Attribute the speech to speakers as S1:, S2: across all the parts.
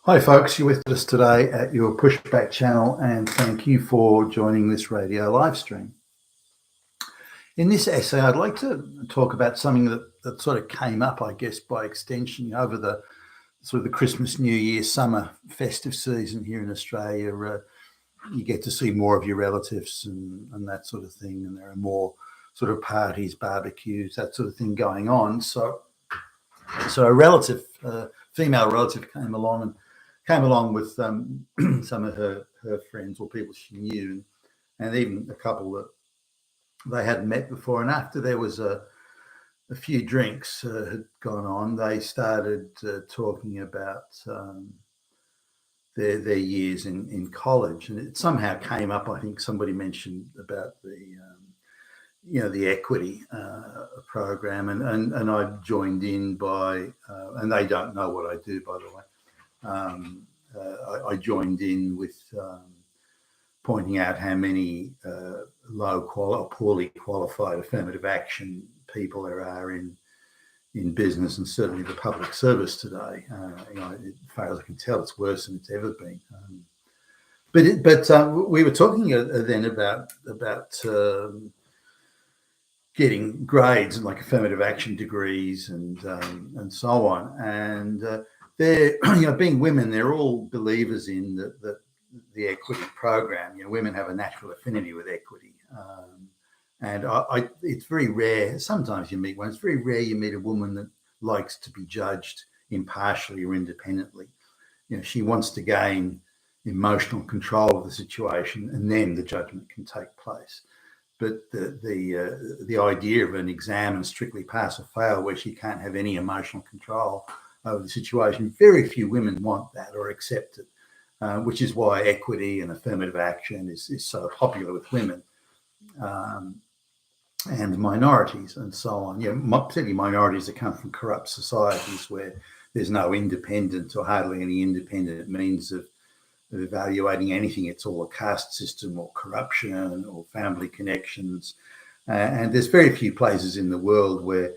S1: Hi folks, you're with us today at your Pushback channel, and thank you for joining this radio live stream. In this essay, I'd like to talk about something that sort of came up, I guess, by extension over the sort of the Christmas, New Year, summer festive season here in Australia. You get to see more of your relatives and that sort of thing, and there are more sort of parties, barbecues, that sort of thing going on. So a relative, female relative came along with some of her friends or people she knew, and even a couple that they hadn't met before. And after there was a few drinks had gone on, they started talking about their years in college, and it somehow came up. I think somebody mentioned about the equity program, and I joined in by, and they don't know what I do, by the way. I joined in with pointing out how many poorly qualified affirmative action people there are in business and certainly the public service today. As far as I can tell, it's worse than it's ever been. But we were talking then about getting grades and like affirmative action degrees and so on. And they're, being women, they're all believers in that the equity program. Women have a natural affinity with equity. And it's very rare. Sometimes you meet one. It's very rare you meet a woman that likes to be judged impartially or independently. She wants to gain emotional control of the situation, and then the judgment can take place. But the idea of an exam and strictly pass or fail, where she can't have any emotional control over the situation, very few women want that or accept it, which is why equity and affirmative action is so popular with women and minorities and so on. Particularly minorities that come from corrupt societies where there's no independent or hardly any independent means of evaluating anything. It's all a caste system or corruption or family connections. And there's very few places in the world where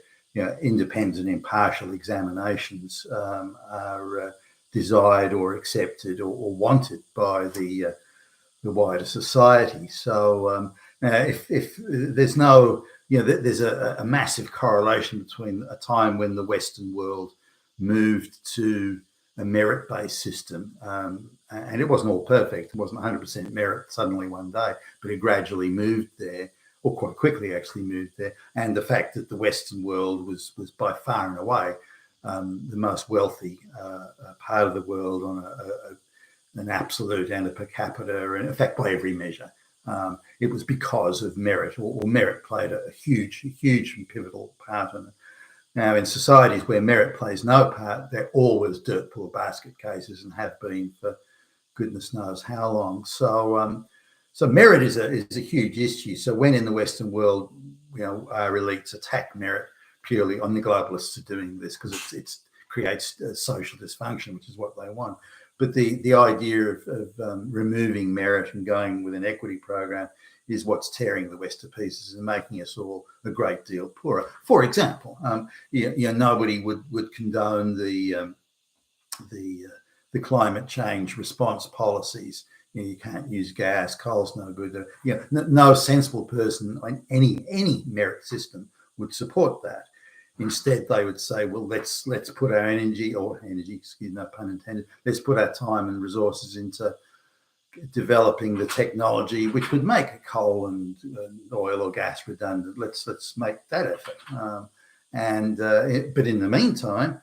S1: independent and impartial examinations are desired or accepted or wanted by the wider society. So if there's no, there's a massive correlation between a time when the Western world moved to a merit-based system, and it wasn't all perfect. It wasn't 100% merit suddenly one day, but it gradually moved there, or quite quickly actually moved there. And the fact that the Western world was by far and away the most wealthy part of the world on an absolute and a per capita, and in fact by every measure. It was because of merit, or merit played a huge and pivotal part in it. Now, in societies where merit plays no part, they're always dirt poor basket cases and have been for goodness knows how long. So merit is a huge issue. So when in the Western world, our elites attack merit purely, on the globalists are doing this because it creates social dysfunction, which is what they want. But the idea of removing merit and going with an equity program is what's tearing the West to pieces and making us all a great deal poorer. For example, nobody would condone the climate change response policies. You can't use gas, coal's no good. No sensible person in any merit system would support that. Instead, they would say, well, let's put our energy, excuse no pun intended, let's put our time and resources into developing the technology which would make coal and oil or gas redundant. Let's make that effort. But in the meantime,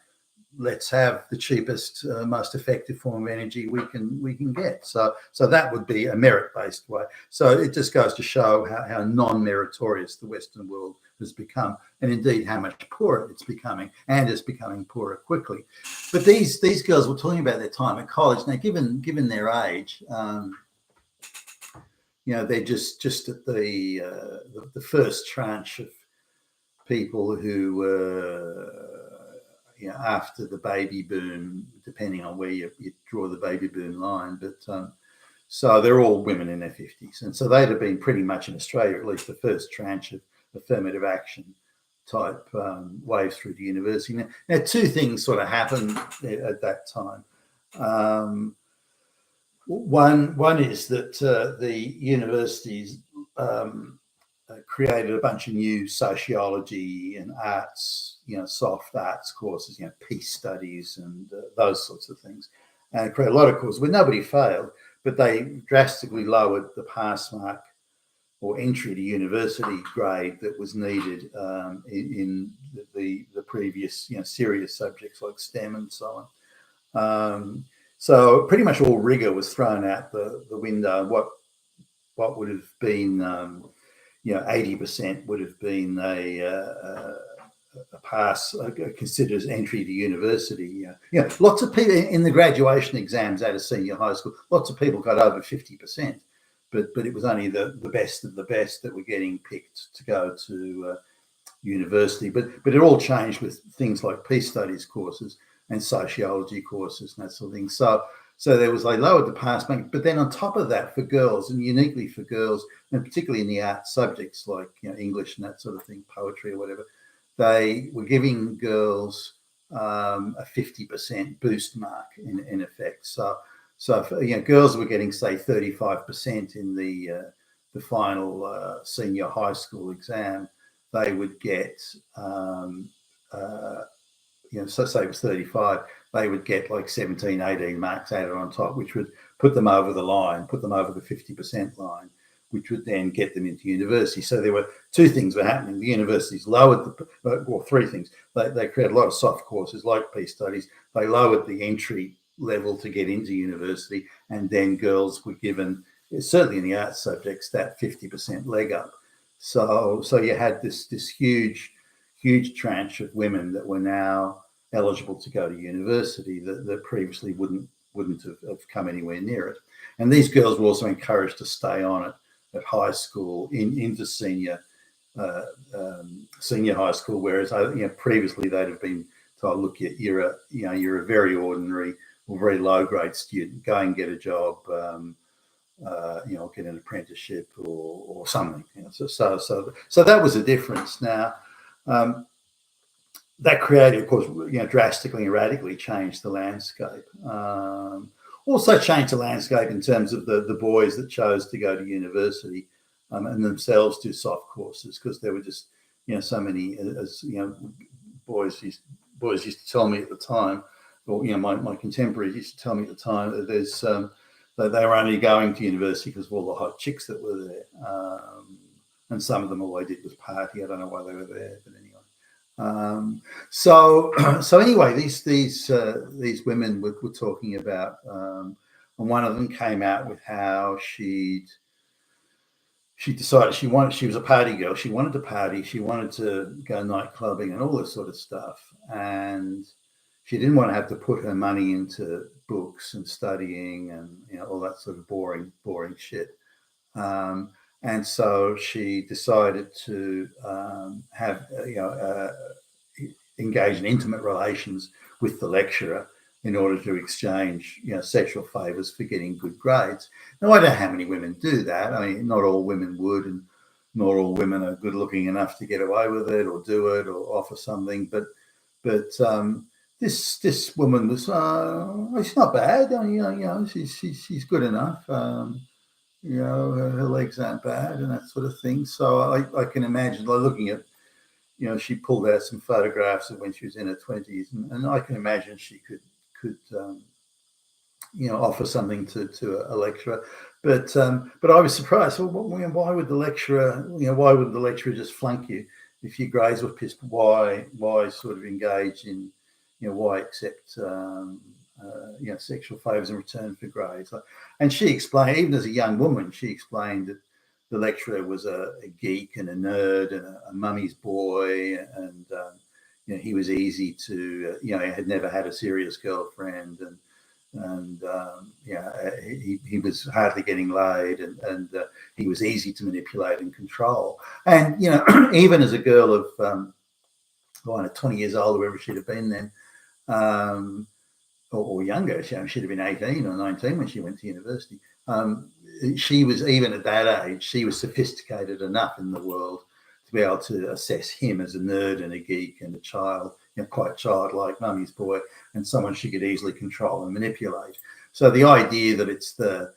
S1: let's have the cheapest, most effective form of energy we can get. So that would be a merit-based way. So it just goes to show how non-meritorious the Western world has become, and indeed how much poorer it's becoming, and it's becoming poorer quickly. But these girls were talking about their time at college. Now, given their age, they're just at the first tranche of people who after the baby boom, depending on where you draw the baby boom line. But so they're all women in their 50s. And so they'd have been pretty much in Australia, at least the first tranche of affirmative action type waves through the university. Now, two things sort of happened at that time. One is that the universities created a bunch of new sociology and arts, soft arts courses, peace studies and those sorts of things, and created a lot of courses where nobody failed, but they drastically lowered the pass mark or entry to university grade that was needed in the previous, serious subjects like STEM and so on. So pretty much all rigor was thrown out the window. What would have been 80% would have been a pass considered as entry to university. Lots of people in the graduation exams out of senior high school, lots of people got over 50%, but it was only the best of the best that were getting picked to go to university. But it all changed with things like peace studies courses and sociology courses and that sort of thing. So there was, they lowered the pass mark, but then on top of that, for girls, and uniquely for girls, and particularly in the art subjects like English and that sort of thing, poetry or whatever, they were giving girls a 50% boost mark in effect. So for, girls were getting, say, 35% in the final senior high school exam. They would get so say it was 35, they would get like 17, 18 marks added on top, which would put them over the line, put them over the 50% line, which would then get them into university. So there were two things were happening. The universities lowered three things. They created a lot of soft courses like peace studies. They lowered the entry level to get into university, and then girls were given, certainly in the arts subjects, that 50% leg up. So you had this huge tranche of women that were now eligible to go to university that previously wouldn't have come anywhere near it. And these girls were also encouraged to stay on it at high school into senior high school, whereas previously they'd have been told, look, you're a very ordinary or very low grade student, go and get a job, get an apprenticeship or something. So that was a difference. Now that created, of course, drastically and radically changed the landscape. Also changed the landscape in terms of the boys that chose to go to university and themselves do soft courses, because there were just so many, as boys used to tell me at the time, or my contemporaries used to tell me at the time, that there's that they were only going to university because of all the hot chicks that were there, and some of them all they did was party. I don't know why they were there, but anyway. So anyway, these women were talking about, and one of them came out with how she decided she was a party girl. She wanted to party. She wanted to go night clubbing and all this sort of stuff. And she didn't want to have to put her money into books and studying and all that sort of boring shit. And so she decided to engage in intimate relations with the lecturer in order to exchange sexual favors for getting good grades. Now, I don't know how many women do that. I mean, not all women would, and not all women are good looking enough to get away with it or do it or offer something. But this woman was she's not bad. She's good enough. Her legs aren't bad and that sort of thing. So I can imagine, like, looking at, she pulled out some photographs of when she was in her 20s, and I can imagine she could offer something to a lecturer. But I was surprised. Well, why would the lecturer just flunk you if your grades were pissed? Why sort of engage in, why accept sexual favors in return for grades? And she explained, even as a young woman, she explained that the lecturer was a geek and a nerd and a mummy's boy, and he was easy to, had never had a serious girlfriend, and he was hardly getting laid, and he was easy to manipulate and control. And even as a girl of 20 years old, wherever she'd have been then, or younger, she'd have been 18 or 19 when she went to university. She was, even at that age, she was sophisticated enough in the world to be able to assess him as a nerd and a geek and a child, quite childlike, mummy's boy, and someone she could easily control and manipulate. So the idea that it's the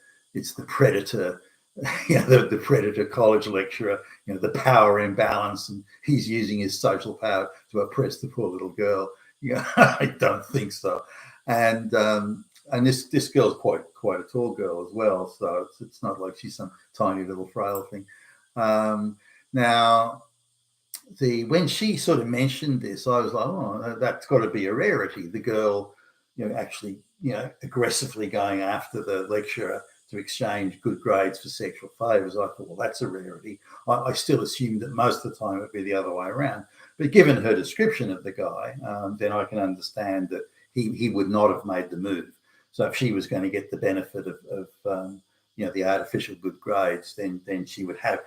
S1: predator, the predator college lecturer, the power imbalance, and he's using his social power to oppress the poor little girl. I don't think so. And this girl's quite a tall girl as well, so it's not like she's some tiny little frail thing. Now, when she sort of mentioned this, I was like, oh, that's got to be a rarity. The girl, actually, aggressively going after the lecturer to exchange good grades for sexual favors. I thought, well, that's a rarity. I still assumed that most of the time it would be the other way around. But given her description of the guy, then I can understand that he would not have made the move. So if she was going to get the benefit of the artificial good grades, then she would have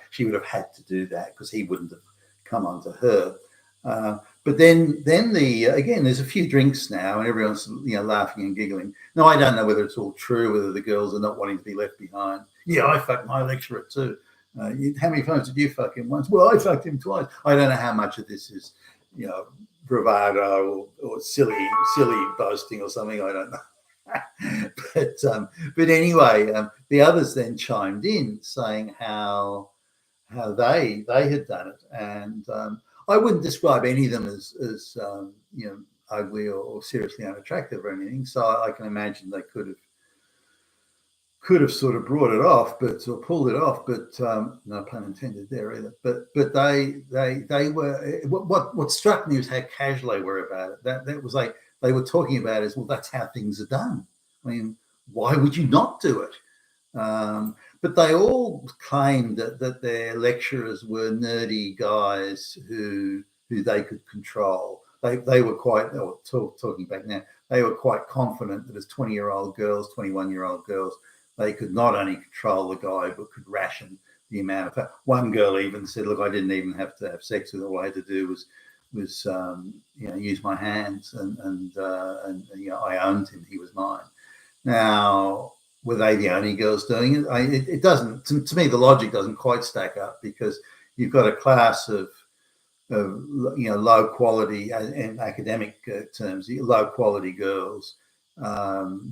S1: had to do that, because he wouldn't have come onto her. But then again, there's a few drinks now, and everyone's laughing and giggling. No, I don't know whether it's all true, whether the girls are not wanting to be left behind. Yeah, I fucked my lecturer too. How many times did you fuck him? Once. Well, I fucked him twice. I don't know how much of this is, bravado or silly boasting or something. I don't know. but anyway, the others then chimed in saying how they had done it, and I wouldn't describe any of them as ugly or seriously unattractive or anything. So I can imagine they could have sort of brought it off, or pulled it off, but no pun intended there either. But they were, what struck me was how casual they were about it. That was like they were talking about it as, well, that's how things are done. I mean, why would you not do it? But they all claimed that their lecturers were nerdy guys who they could control. They were quite, talking back now, they were quite confident that as 20-year-old girls, 21-year-old girls, they could not only control the guy, but could ration the amount of. One girl even said, "Look, I didn't even have to have sex with him. All I had to do was use my hands, and I owned him. He was mine." Now, were they the only girls doing it? It doesn't. To me, the logic doesn't quite stack up, because you've got a class of low quality, in academic terms, low quality girls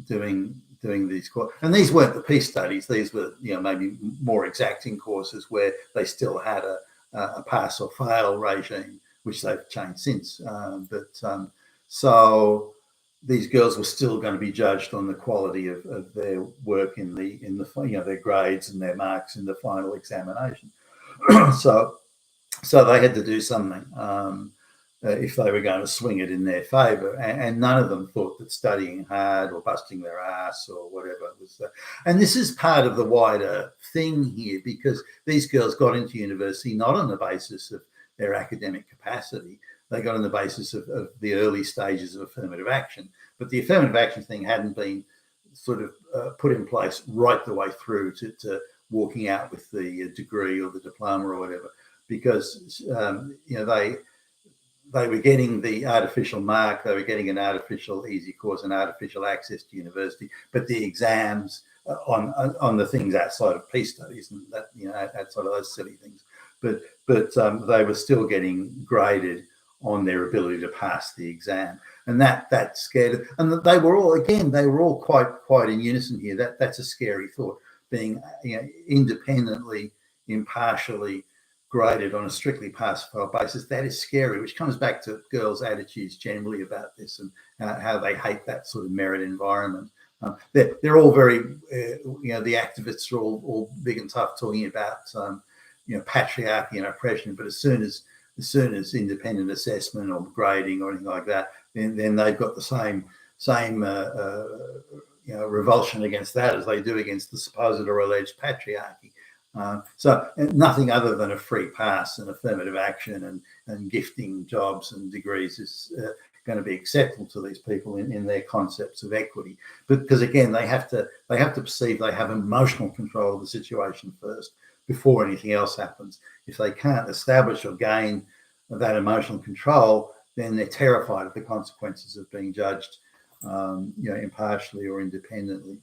S1: doing these courses. And these weren't the peace studies. These were maybe more exacting courses where they still had a pass or fail regime, which they've changed since. So these girls were still going to be judged on the quality of their work in the their grades and their marks in the final examination. So they had to do something if they were going to swing it in their favour, and none of them thought that studying hard or busting their ass or whatever was. And this is part of the wider thing here, because these girls got into university not on the basis of their academic capacity. They got on the basis of the early stages of affirmative action. But the affirmative action thing hadn't been sort of put in place right the way through to walking out with the degree or the diploma or whatever, because they were getting the artificial mark, they were getting an artificial easy course, and artificial access to university, but the exams on the things outside of peace studies and that, outside of those silly things, but they were still getting graded on their ability to pass the exam, and that scared. And they were all quite in unison here. That's a scary thought, being independently, impartially graded on a strictly pass-fail basis. That is scary, which comes back to girls' attitudes generally about this, and how they hate that sort of merit environment. They're all very, the activists are all big and tough talking about, patriarchy and oppression. But as soon as independent assessment or grading or anything like that, then they've got the same revulsion against that as they do against the supposed or alleged patriarchy. So nothing other than a free pass and affirmative action and gifting jobs and degrees is going to be acceptable to these people in their concepts of equity. But because again, they have to perceive they have emotional control of the situation first before anything else happens. If they can't establish or gain that emotional control, then they're terrified of the consequences of being judged, impartially or independently.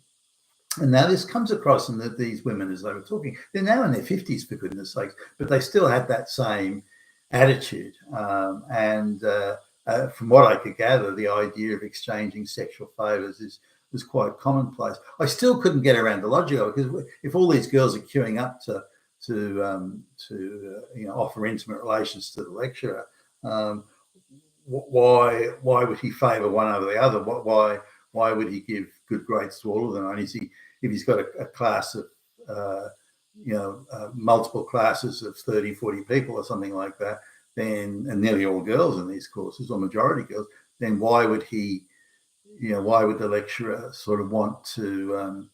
S1: And now this comes across in that these women, as they were talking, they're now in their 50s, for goodness sakes, but they still had that same attitude. And from what I could gather, the idea of exchanging sexual favours was quite commonplace. I still couldn't get around the logic of it, because if all these girls are queuing up to offer intimate relations to the lecturer, why would he favour one over the other? Why would he give good grades to all of them? And if he's got a class of multiple classes of 30, 40 people or something like that, then, and nearly all girls in these courses, or majority girls, then why would the lecturer sort of want to,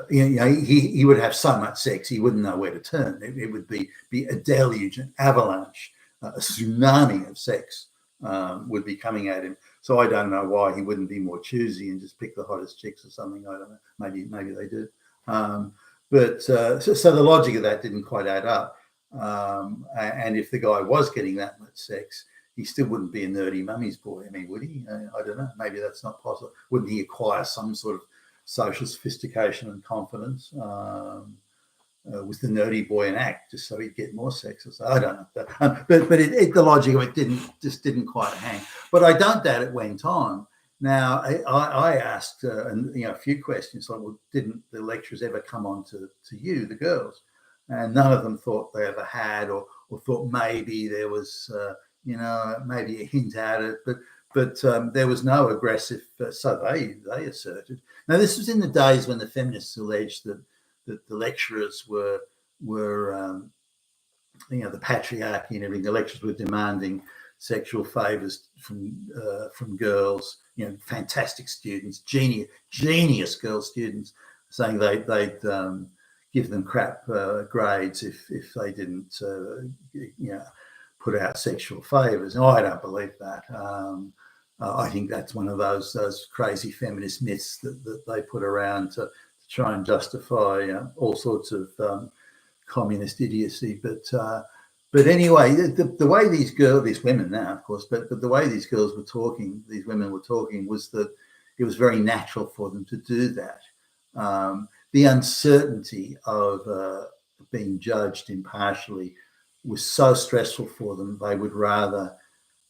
S1: he would have so much sex, he wouldn't know where to turn. It would be a deluge, an avalanche, a tsunami of sex would be coming at him. So I don't know why he wouldn't be more choosy and just pick the hottest chicks or something. I don't know. Maybe they do. But so the logic of that didn't quite add up. And if the guy was getting that much sex, he still wouldn't be a nerdy mummy's boy. I mean, would he? I don't know. Maybe that's not possible. Wouldn't he acquire some sort of social sophistication and confidence with the nerdy boy in act, just so he'd get more sex? So I don't know. But the logic of it didn't quite hang. But I don't doubt it went on. Now, I asked a few questions like, well, didn't the lecturers ever come on to you, the girls? And none of them thought they ever had, or thought maybe there was, maybe a hint at it. But there was no aggressive, so they asserted. Now, this was in the days when the feminists alleged that the lecturers were the patriarchy and everything. The lecturers were demanding sexual favours from girls, fantastic students, genius girl students, saying they'd give them crap grades if they didn't put out sexual favours. And I don't believe that. I think that's one of those crazy feminist myths that they put around to try and justify all sorts of communist idiocy. But anyway, the way these women now, of course, but the way these women were talking, was that it was very natural for them to do that. The uncertainty of being judged impartially was so stressful for them. They would rather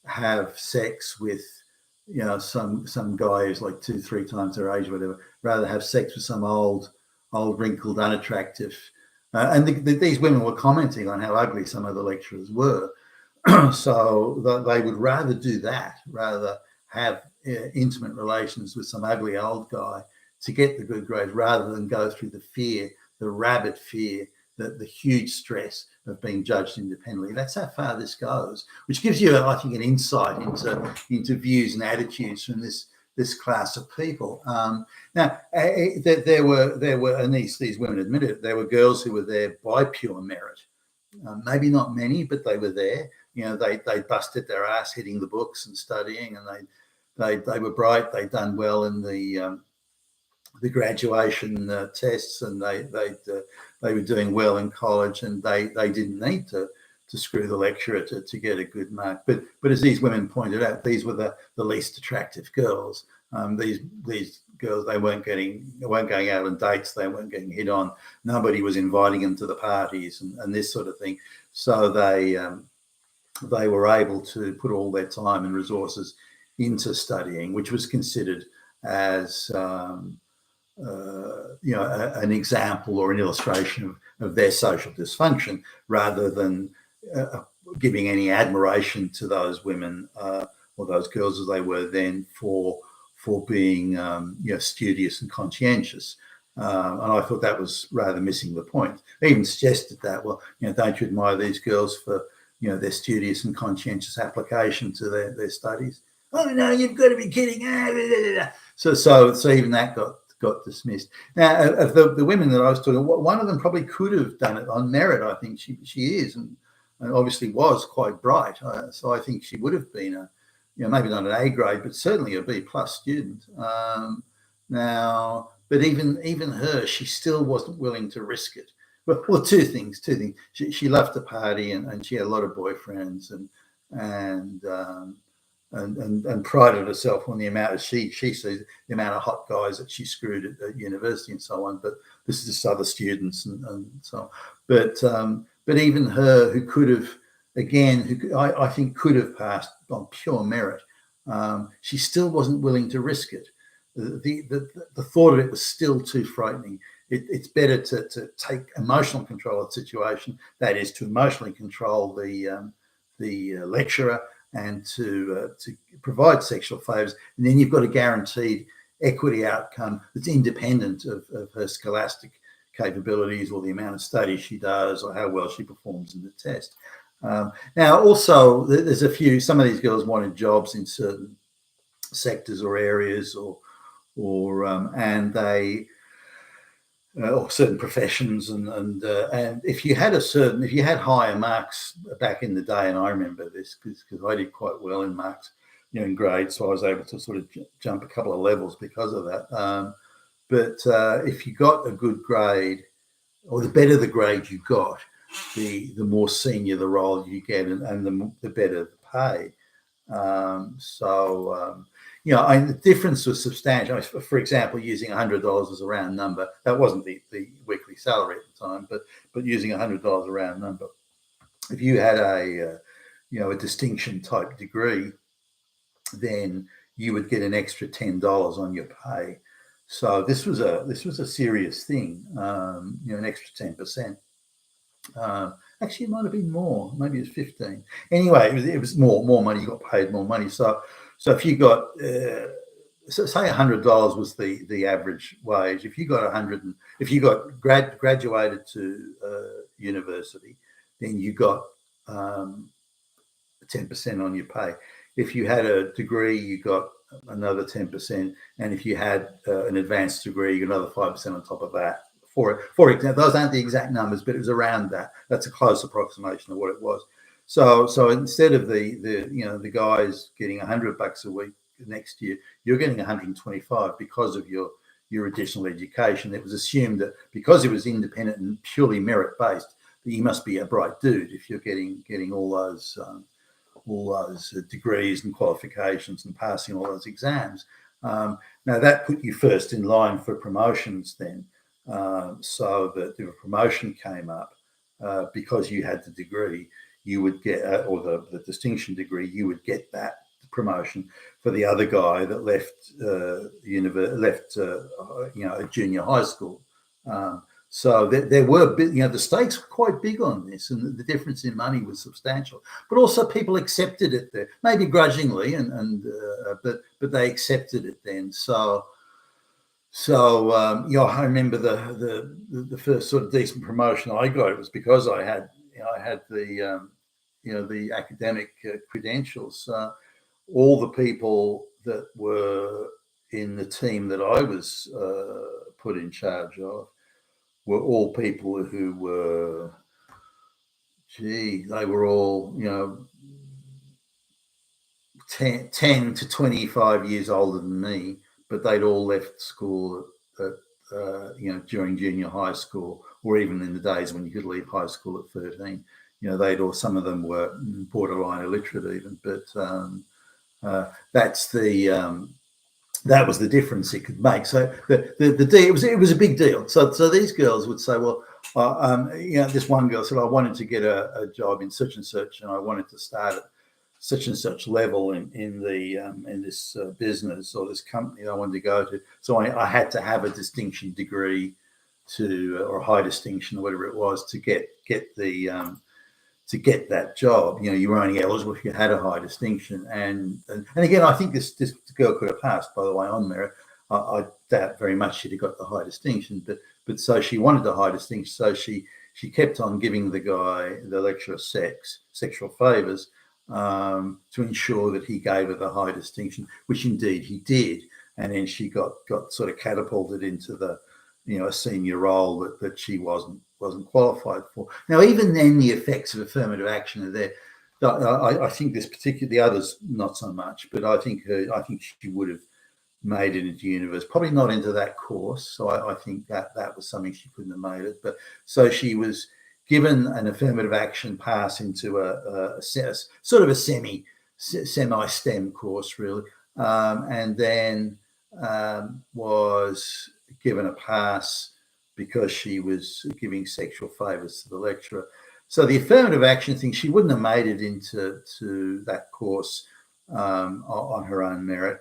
S1: have sex with, some guy who's like 2-3 times their age or whatever, rather have sex with some old, wrinkled, unattractive. And these women were commenting on how ugly some of the lecturers were. So they would rather do that, rather have intimate relations with some ugly old guy to get the good grades, rather than go through the rabid fear, the huge stress of being judged independently. That's how far this goes, which gives you, I think, an insight into views and attitudes from this class of people. Now, there were, and these women admitted it, there were girls who were there by pure merit. Maybe not many, but they were there. They busted their ass hitting the books and studying, and they were bright. They'd done well in the graduation tests, and they were doing well in college, and they didn't need to screw the lecturer to get a good mark. But as these women pointed out, these were the least attractive girls. These girls, they weren't going out on dates, they weren't getting hit on. Nobody was inviting them to the parties and this sort of thing. So they were able to put all their time and resources into studying, which was considered as an example or an illustration of their social dysfunction, rather than giving any admiration to those women or those girls as they were then for being studious and conscientious. And I thought that was rather missing the point. They even suggested that, well, don't you admire these girls for their studious and conscientious application to their studies? Oh no, you've got to be kidding! So even that got dismissed. Now, of the women that I was talking, one of them probably could have done it on merit. I think she is, and obviously was quite bright. So I think she would have been maybe not an A grade, but certainly a B+ student. Now, but even her, she still wasn't willing to risk it. Well, two things. She loved to party, and she had a lot of boyfriends, and prided herself on the amount of she sees the amount of hot guys that she screwed at university and so on. But this is just other students and so on. But even her, who could have again, who I think could have passed on pure merit, she still wasn't willing to risk it. The thought of it was still too frightening. It's better to take emotional control of the situation, that is, to emotionally control the lecturer and to provide sexual favours, and then you've got a guaranteed equity outcome that's independent of her scholastic capabilities or the amount of study she does or how well she performs in the test. Now, also, there's some of these girls wanted jobs in certain sectors or areas, and they or certain professions, and if you had higher marks back in the day, and I remember this because I did quite well in marks, in grades, so I was able to sort of jump a couple of levels because of that. But if you got a good grade, or the better the grade you got, the more senior the role you get, and the better the pay. The difference was substantial. For example, using $100 as a round number, that wasn't the weekly salary at the time, but using $100 a round number, if you had a distinction type degree, then you would get an extra $10 on your pay. So this was a serious thing, an extra 10%. Actually, it might have been more. Maybe it was 15. Anyway, it was more money. You got paid more money. So if you got, say $100 was the average wage. If you got graduated to university, then you got 10% on your pay. If you had a degree, you got another 10%, and if you had an advanced degree, you got another 5% on top of that. For example, those aren't the exact numbers, but it was around that. That's a close approximation of what it was. So instead of the guys getting $100 a week next year, you're getting 125 because of your additional education. It was assumed that because it was independent and purely merit based, that you must be a bright dude if you're getting all those degrees and qualifications and passing all those exams. Now that put you first in line for promotions then. So that if a promotion came up, because you had the degree, you would get, or the distinction degree, you would get that promotion. For the other guy that left a junior high school. So there were, the stakes were quite big on this, and the difference in money was substantial. But also people accepted it there, maybe grudgingly, but they accepted it then. So I remember the first sort of decent promotion I got. It was because I had the academic credentials. All the people that were in the team that I was put in charge of were all people who were, they were all 10 to 25 years older than me. But they'd all left school during junior high school, or even in the days when you could leave high school at 13. Some of them were borderline illiterate even, but that was the difference it could make. So it was a big deal. So these girls would say, well, this one girl said, I wanted to get a job in such and such, and I wanted to start at such and such level in this business or this company I wanted to go to. So I had to have a distinction degree or a high distinction or whatever it was to get that job. You were only eligible if you had a high distinction. And again, I think this girl could have passed, by the way, on merit. I doubt very much she'd have got the high distinction, but so she wanted the high distinction. So she kept on giving the lecturer sexual favors, to ensure that he gave her the high distinction, which indeed he did. And then she got sort of catapulted into a senior role that she wasn't qualified for. Now, even then, the effects of affirmative action are there. I think the others not so much, but I think she would have made it into university, probably not into that course. So I think that was something she couldn't have made it. But so she was given an affirmative action pass into a sort of a semi-STEM course, really, and then was given a pass because she was giving sexual favors to the lecturer. So the affirmative action thing, she wouldn't have made it into that course on her own merit.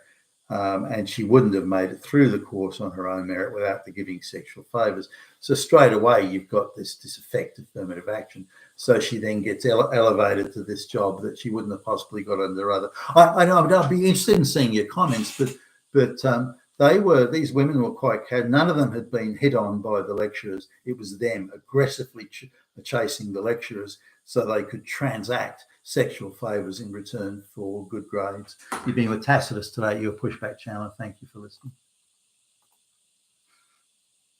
S1: And she wouldn't have made it through the course on her own merit without the giving sexual favours. So straight away, you've got this effect of affirmative action. So she then gets elevated to this job that she wouldn't have possibly got under other. I know I'd be interested in seeing your comments, but these women were quite cad. None of them had been hit on by the lecturers. It was them aggressively chasing the lecturers so they could transact sexual favours in return for good grades. You've been with Tacitus today, your Pushback channel. Thank you for listening.